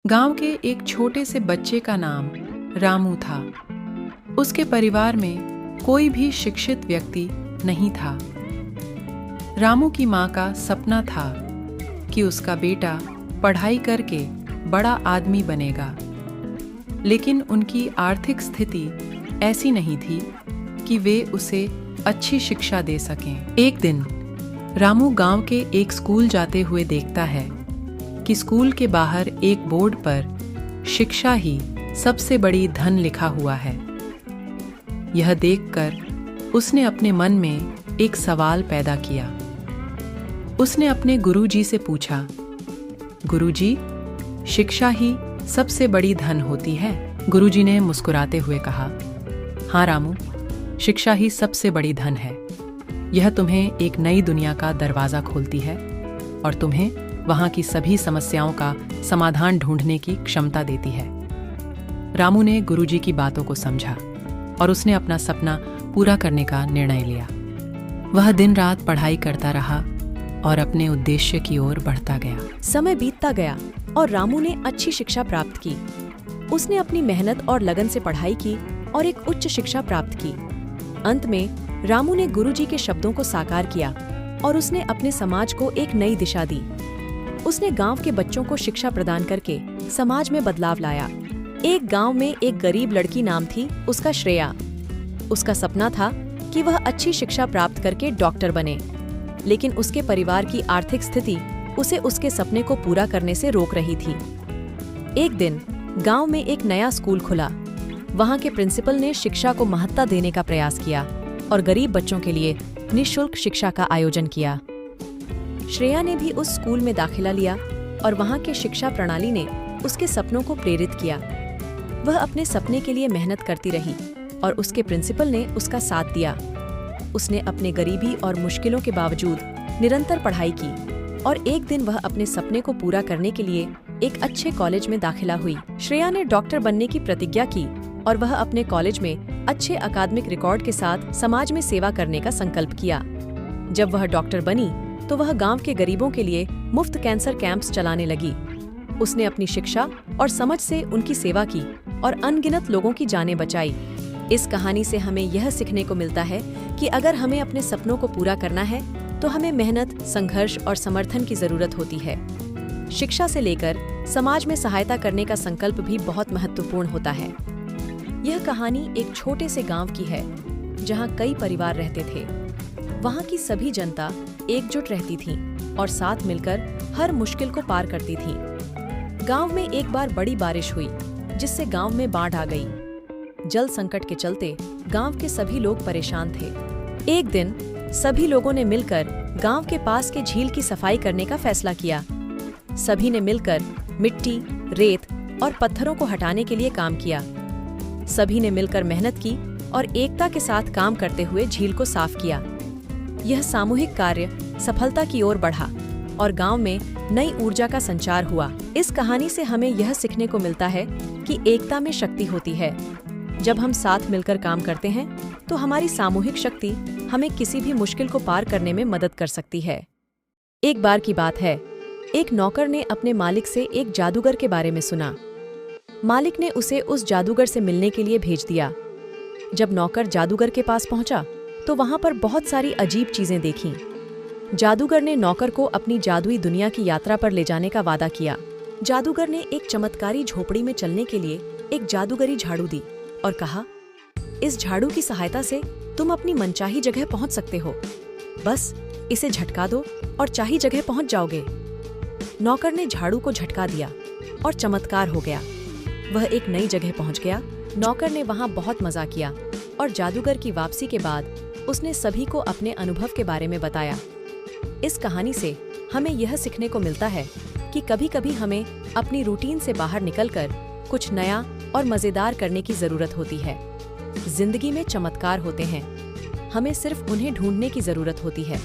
गांव के एक छोटे से बच्चे का नाम रामू था। उसके परिवार में कोई भी शिक्षित व्यक्ति नहीं था। रामू की माँ का सपना था कि उसका बेटा पढ़ाई करके बड़ा आदमी बनेगा, लेकिन उनकी आर्थिक स्थिति ऐसी नहीं थी कि वे उसे अच्छी शिक्षा दे सकें। एक दिन रामू गांव के एक स्कूल जाते हुए देखता है कि स्कूल के बाहर एक बोर्ड पर शिक्षा ही सबसे बड़ी धन लिखा हुआ है। यह देखकर उसने अपने मन में एक सवाल पैदा किया। उसने अपने गुरुजी से पूछा, गुरुजी, शिक्षा ही सबसे बड़ी धन होती है? गुरुजी ने मुस्कुराते हुए कहा, हाँ रामू, शिक्षा ही सबसे बड़ी धन है। यह तुम्हें एक नई दुनिया का दरवाजा खोलती है और तुम्हें वहां की सभी समस्याओं का समाधान ढूंढने की क्षमता देती है। रामू ने गुरुजी की बातों को समझा और उसने अपना सपना पूरा करने का निर्णय लिया। वह दिन रात पढ़ाई करता रहा और अपने उद्देश्य की ओर बढ़ता गया। समय बीतता गया और रामू ने अच्छी शिक्षा प्राप्त की। उसने अपनी मेहनत और लगन से पढ़ाई की और एक उच्च शिक्षा प्राप्त की। अंत में रामू ने गुरुजी के शब्दों को साकार किया और उसने अपने समाज को एक नई दिशा दी। उसने गांव के बच्चों को शिक्षा प्रदान करके समाज में बदलाव लाया। एक गांव में एक गरीब लड़की नाम थी उसका श्रेया। उसका सपना था कि वह अच्छी शिक्षा प्राप्त करके डॉक्टर बने, लेकिन उसके परिवार की आर्थिक स्थिति उसे उसके सपने को पूरा करने से रोक रही थी। एक दिन गांव में एक नया स्कूल खुला। वहां के प्रिंसिपल ने शिक्षा को महत्ता देने का प्रयास किया और गरीब बच्चों के लिए निःशुल्क शिक्षा का आयोजन किया। श्रेया ने भी उस स्कूल में दाखिला लिया और वहां के शिक्षा प्रणाली ने उसके सपनों को प्रेरित किया। वह अपने सपने के लिए मेहनत करती रही और उसके प्रिंसिपल ने उसका साथ दिया। उसने अपने गरीबी और मुश्किलों के बावजूद निरंतर पढ़ाई की और एक दिन वह अपने सपने को पूरा करने के लिए एक अच्छे कॉलेज में दाखिला हुई। श्रेया ने डॉक्टर बनने की प्रतिज्ञा की और वह अपने कॉलेज में अच्छे अकादमिक रिकॉर्ड के साथ समाज में सेवा करने का संकल्प किया। जब वह डॉक्टर बनी तो वह गांव के गरीबों के लिए मुफ्त कैंसर कैंप्स चलाने लगी। उसने अपनी शिक्षा और समझ से उनकी सेवा की और अनगिनत लोगों की जानें बचाई। इस कहानी से हमें यह सीखने को मिलता है कि अगर हमें अपने सपनों को पूरा करना है तो हमें मेहनत, संघर्ष और समर्थन की जरूरत होती है। शिक्षा से लेकर समाज में सहायता करने का संकल्प भी बहुत महत्वपूर्ण होता है। यह कहानी एक छोटे से गांव की है जहां कई परिवार रहते थे। वहां की सभी जनता एकजुट रहती थी और साथ मिलकर हर मुश्किल को पार करती थी। गांव में एक बार बड़ी बारिश हुई जिससे गांव में बाढ़ आ गई। जल संकट के चलते गांव के सभी लोग परेशान थे। एक दिन सभी लोगों ने मिलकर गांव के पास के झील की सफाई करने का फैसला किया। सभी ने मिलकर मिट्टी, रेत और पत्थरों को हटाने के लिए काम किया। सभी ने मिलकर मेहनत की और एकता के साथ काम करते हुए झील को साफ किया। यह सामूहिक कार्य सफलता की ओर बढ़ा और गांव में नई ऊर्जा का संचार हुआ। इस कहानी से हमें यह सीखने को मिलता है कि एकता में शक्ति होती है। जब हम साथ मिलकर काम करते हैं तो हमारी सामूहिक शक्ति हमें किसी भी मुश्किल को पार करने में मदद कर सकती है। एक बार की बात है, एक नौकर ने अपने मालिक से एक जादूगर के बारे में सुना। मालिक ने उसे उस जादूगर से मिलने के लिए भेज दिया। जब नौकर जादूगर के पास पहुंचा तो वहां पर बहुत सारी अजीब चीजें देखीं। जादूगर ने नौकर को अपनी जादुई दुनिया की यात्रा पर ले जाने का वादा किया। जादूगर ने एक चमत्कारी झोपड़ी में चलने के लिए एक जादूगरी झाड़ू दी और कहा, इस झाड़ू की सहायता से तुम अपनी मनचाही जगह पहुंच सकते हो। बस इसे झटका दो और चाही जगह पहुंच जाओगे। नौकर ने झाड़ू को झटका दिया और चमत्कार हो गया। वह एक नई जगह पहुंच गया। नौकर ने वहां बहुत मजा किया और जादूगर की वापसी के बाद उसने सभी को अपने अनुभव के बारे में बताया। इस कहानी से हमें यह सीखने को मिलता है कि कभी-कभी हमें अपनी रूटीन से बाहर निकलकर कुछ नया और मजेदार करने की जरूरत होती है। जिंदगी में चमत्कार होते हैं, हमें सिर्फ उन्हें ढूंढने की जरूरत होती है।